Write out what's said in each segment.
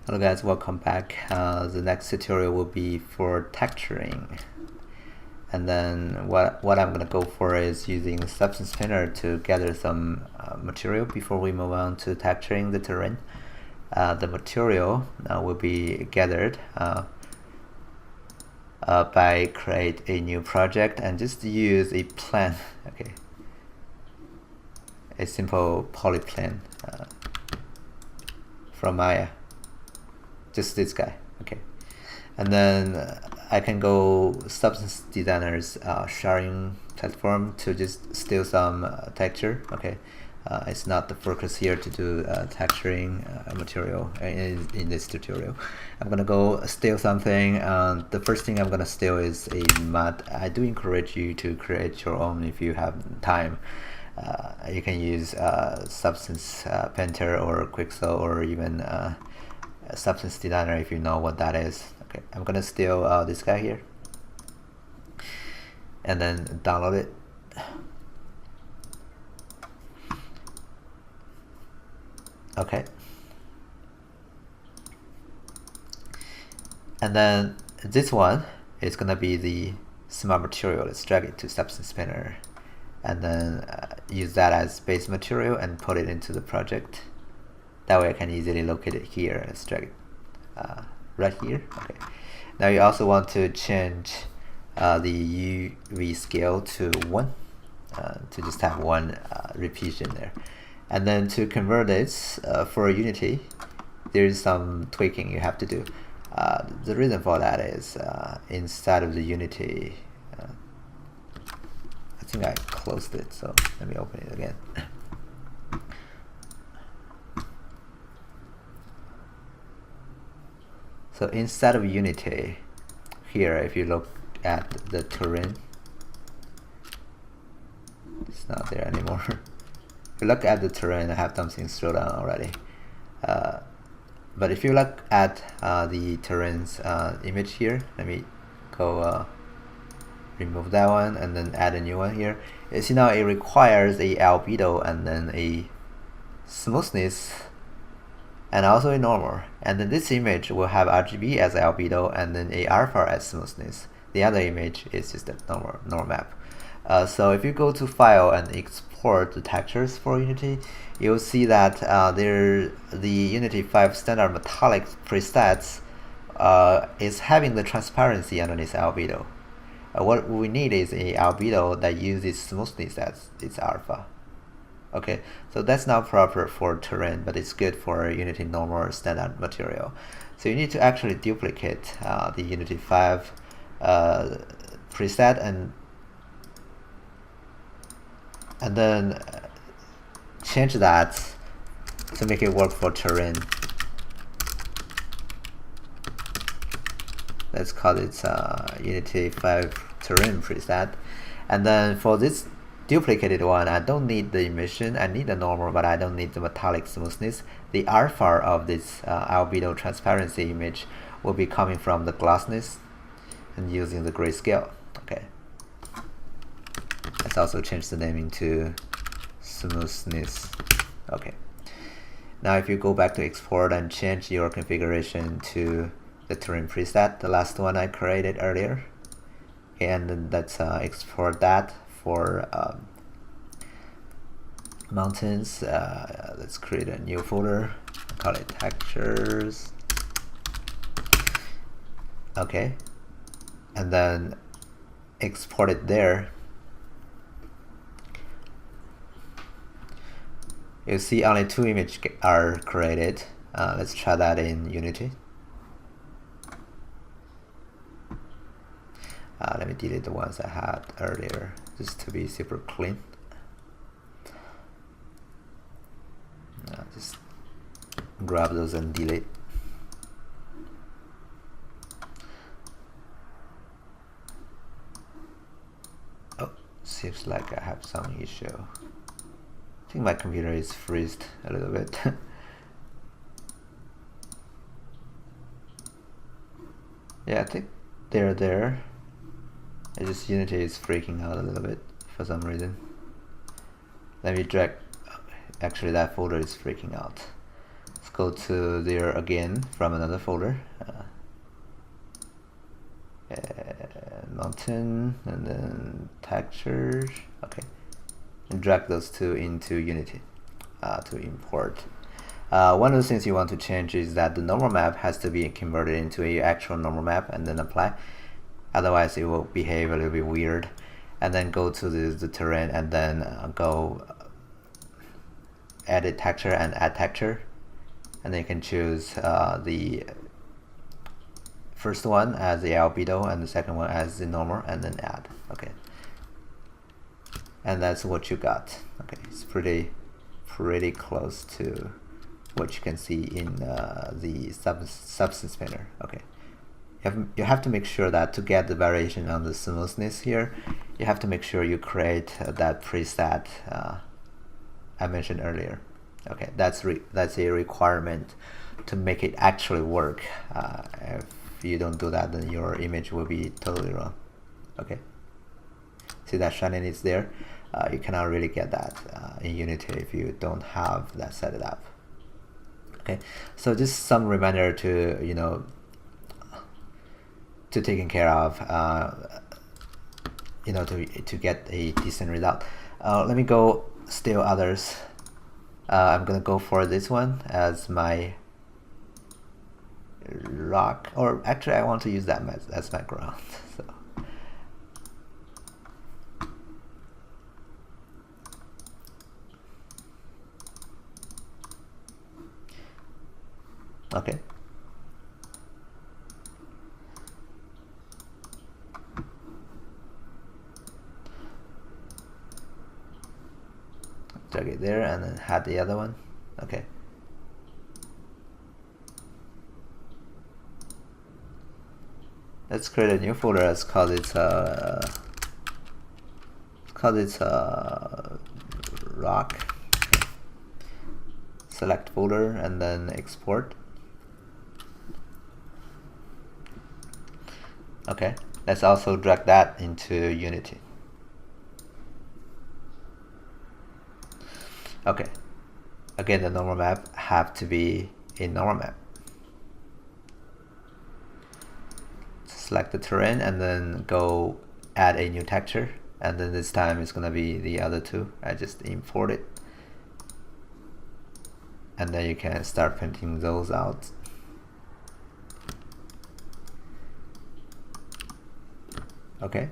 Hello guys, welcome back. The next tutorial will be for texturing. And then what I'm gonna go for is using Substance Spinner to gather some material before we move on to texturing the terrain. The material will be gathered by create a new project and just use a plan, okay, a simple polyplane from Maya, just this guy, okay. And then I can go Substance Designer's sharing platform to just steal some texture, okay. It's not the focus here to do texturing material in this tutorial. I'm gonna go steal something. The first thing I'm gonna steal is a mud. I do encourage you to create your own if you have time. You can use Substance Painter or Quixel or even Substance Designer if you know what that is. Okay, I'm gonna steal this guy here and then download it. Okay, and then this one is gonna be the smart material. Let's drag it to Substance Spinner and then use that as base material and put it into the project. That way I can easily locate it here. Let's drag it right here. Okay. Now you also want to change the UV scale to 1 to just have one repetition there. And then to convert it for Unity, there's some tweaking you have to do. The reason for that is inside of the Unity, I think I closed it, so let me open it again. So inside of Unity, here, if you look at the terrain, it's not there anymore. If you look at the terrain, I have something slowed down already. But if you look at the terrain's image here, let me go remove that one and then add a new one here. You see now it requires a albedo and then a smoothness and also a normal. And then this image will have RGB as albedo and then a alpha as smoothness. The other image is just a normal map. So if you go to File and export the textures for Unity, you'll see that the Unity 5 standard metallic presets is having the transparency underneath albedo. What we need is a albedo that uses smoothness as its alpha. Okay, so that's not proper for terrain, but it's good for Unity normal standard material. So you need to actually duplicate the Unity 5 preset and then change that to make it work for terrain. Let's call it Unity 5 terrain preset. And then for this duplicated one, I don't need the emission, I need the normal, but I don't need the metallic smoothness. The alpha of this albedo transparency image will be coming from the glassness and using the grayscale. Okay. Let's also change the naming to smoothness. Okay. Now if you go back to export and change your configuration to the terrain preset, the last one I created earlier, and then let's export that for mountains. Let's create a new folder, call it textures. Okay, and then export it there. You see only 2 images are created. Let's try that in Unity. Let me delete the ones I had earlier just to be super clean. Just grab those and delete. Oh, seems like I have some issue. I think my computer is freezed a little bit. Yeah, I think they're there. It's just Unity is freaking out a little bit for some reason. Let me drag. Actually, that folder is freaking out. Let's go to there again from another folder, mountain, and then textures. Okay, and drag those two into Unity to import. One of the things you want to change is that the normal map has to be converted into a actual normal map and then apply. Otherwise, it will behave a little bit weird. And then go to the terrain and then go edit texture and add texture. And then you can choose the first one as the albedo and the second one as the normal, and then add. Okay. And that's what you got. Okay, it's pretty close to what you can see in the substance painter. Okay. You have to make sure that to get the variation on the smoothness here, you have to make sure you create that preset I mentioned earlier. Okay, that's a requirement to make it actually work. If you don't do that, then your image will be totally wrong. Okay, see that shininess there? You cannot really get that in Unity if you don't have that set it up. Okay, so just some reminder to to taking care of to get a decent result. Let me go still others. I'm gonna go for this one as my rock, or actually I want to use that as my ground. So okay. Drag it there and then add the other one. Okay. Let's create a new folder. Let's call it rock. Okay. Select folder and then export. Okay. Let's also drag that into Unity. Okay, again, the normal map have to be a normal map. Select the terrain and then go add a new texture, and then this time it's gonna be the other two. I just import it, and then you can start printing those out. Okay.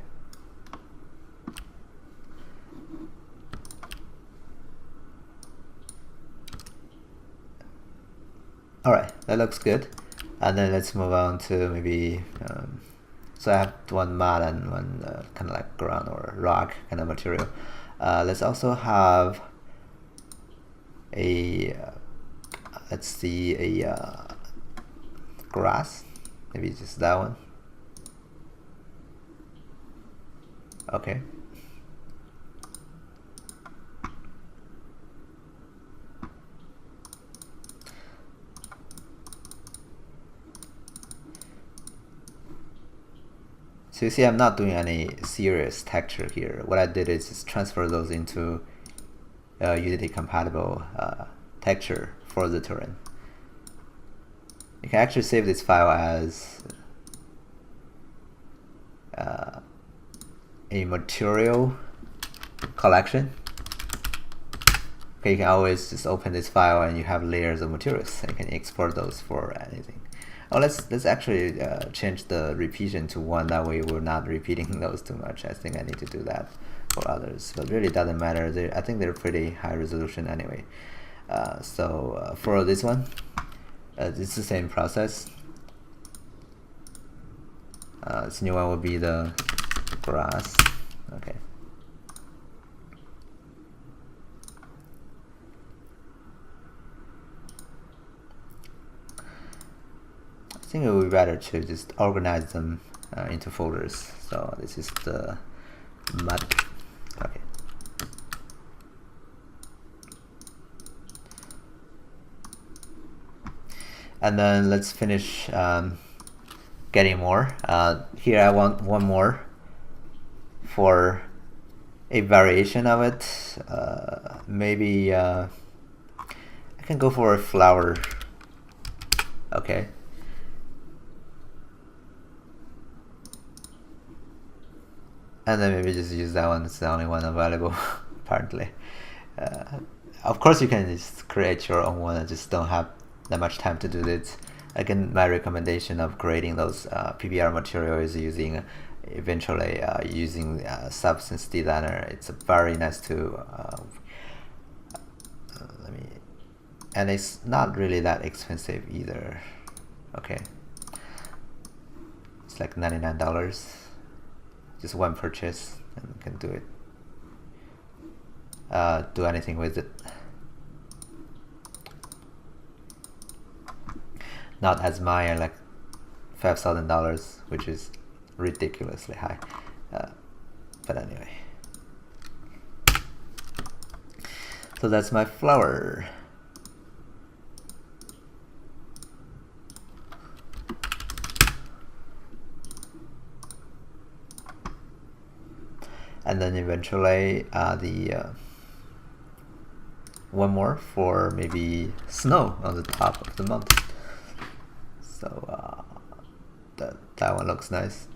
Alright, that looks good. And then let's move on to maybe, so I have one mud and one kind of like ground or rock kind of material. Let's also have a, let's see, a grass, maybe just that one. Okay. So you see I'm not doing any serious texture here. What I did is just transfer those into Unity compatible texture for the terrain. You can actually save this file as a material collection. Okay, you can always just open this file and you have layers of materials. And you can export those for anything. Oh, let's actually change the repeating to 1. That way we're not repeating those too much. I think I need to do that for others, but really doesn't matter. I think they're pretty high resolution anyway. So for this one, it's the same process. This new one will be the grass. Okay. I think it would be better to just organize them into folders. So this is the mud. Okay. And then let's finish getting more. Here I want one more for a variation of it. Maybe I can go for a flower Okay. And then maybe just use that one. It's the only one available, apparently. Of course, you can just create your own one. I just don't have that much time to do it. Again, my recommendation of creating those PBR material is using eventually using Substance Designer. It's very nice to and it's not really that expensive either. Okay, it's like $99. Just one purchase and you can do it. Do anything with it. Not as mine, like $5,000, which is ridiculously high. But anyway, so that's my flower. And then eventually one more for maybe snow on the top of the mountain. So that one looks nice.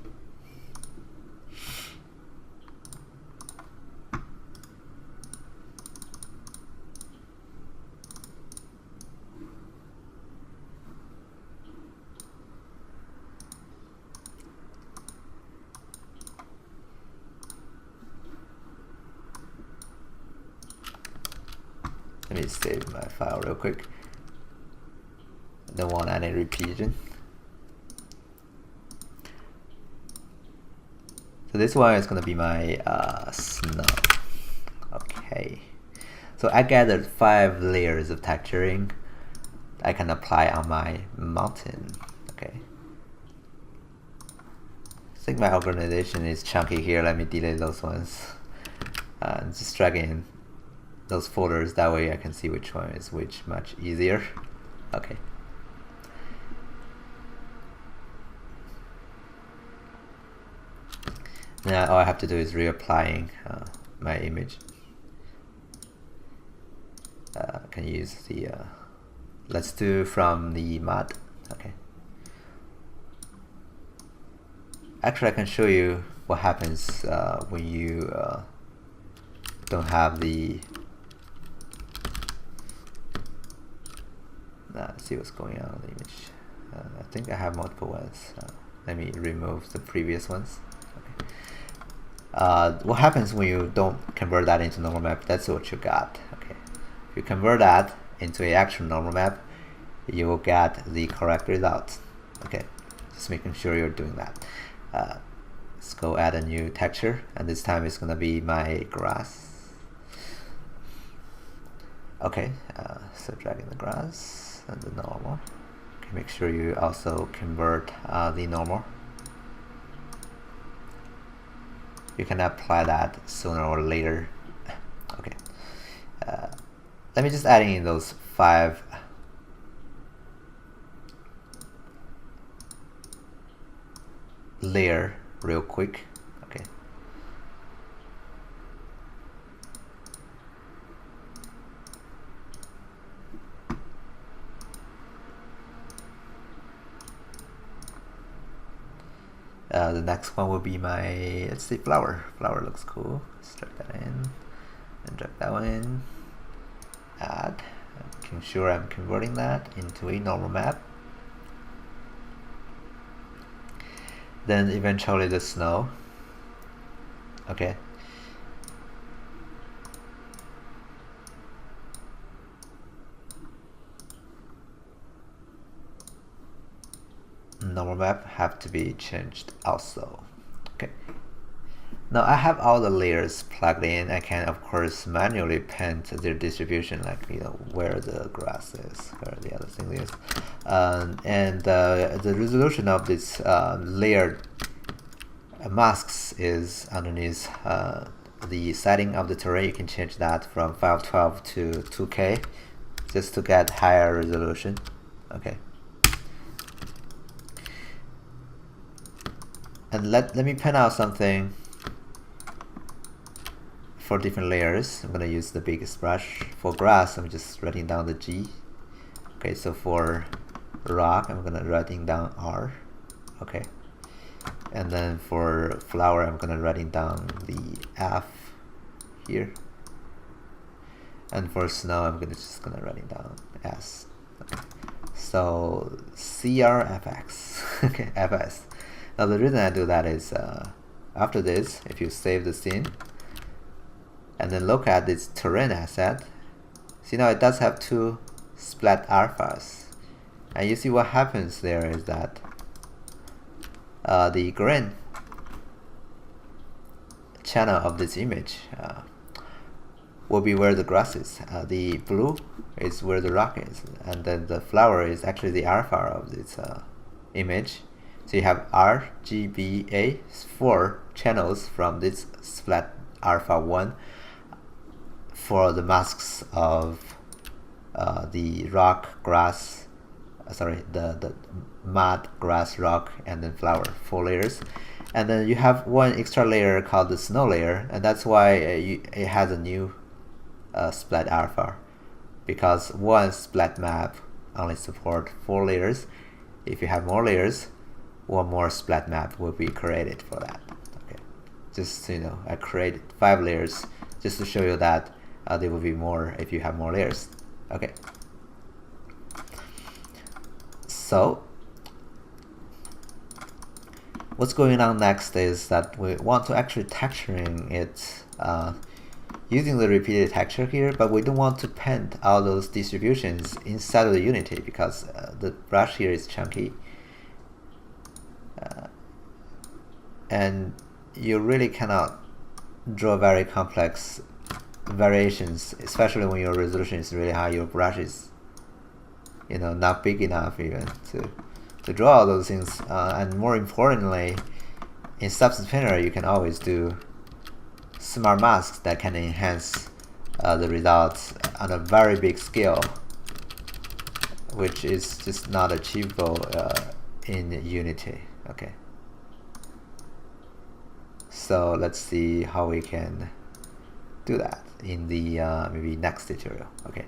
Let me save my file real quick. Don't want any repeating. So this one is gonna be my snow. Okay. So I gathered 5 layers of texturing I can apply on my mountain. Okay. I think my organization is chunky here. Let me delete those ones. Just drag in those folders, that way I can see which one is which much easier. Okay. Now all I have to do is reapplying my image. I can use the let's do from the mod. Okay. Actually, I can show you what happens when you don't have the let's see what's going on in the image. I think I have multiple ones. Let me remove the previous ones. Okay. What happens when you don't convert that into normal map? That's what you got. Okay. If you convert that into an actual normal map, you will get the correct result. Okay. Just making sure you're doing that. Let's go add a new texture, and this time it's gonna be my grass. Okay. So dragging the grass and the normal. Okay, make sure you also convert the normal. You can apply that sooner or later. Okay. Let me just add in those 5 layer real quick. Okay. The next one will be my, let's see, flower. Flower looks cool. Let's drag that in and drag that one in. Add, making sure I'm converting that into a normal map. Then eventually the snow. Okay. Normal map have to be changed also. Okay. Now I have all the layers plugged in. I can of course manually paint their distribution, like where the grass is, where the other thing is, and the resolution of this layered masks is underneath the setting of the terrain. You can change that from 512 to 2K just to get higher resolution. Okay. And let me pen out something for different layers. I'm gonna use the biggest brush. For grass, I'm just writing down the G. Okay, so for rock, I'm gonna writing down R. Okay. And then for flower, I'm gonna writing down the F here. And for snow, I'm just gonna writing down S. Okay. So CRFX. Okay, FS. Now the reason I do that is after this, if you save the scene and then look at this terrain asset, see now it does have two splat alphas, and you see what happens there is that the green channel of this image will be where the grass is. The blue is where the rock is, and then the flower is actually the alpha of this image. So you have RGBA 4 channels from this splat alpha 1 for the masks of the rock, grass, the mud, grass, rock, and then flower, 4 layers. And then you have one extra layer called the snow layer, and that's why it has a new splat alpha, because one splat map only support 4 layers. If you have more layers, one more splat map will be created for that. Okay, just I created 5 layers just to show you that there will be more if you have more layers. Okay, so what's going on next is that we want to actually texturing it using the repeated texture here, but we don't want to paint all those distributions inside of the Unity because the brush here is chunky. And you really cannot draw very complex variations, especially when your resolution is really high. Your brush is not big enough even to draw all those things, and more importantly, in Substance Painter you can always do smart masks that can enhance the results on a very big scale, which is just not achievable in Unity. Okay, so let's see how we can do that in the maybe next tutorial. Okay.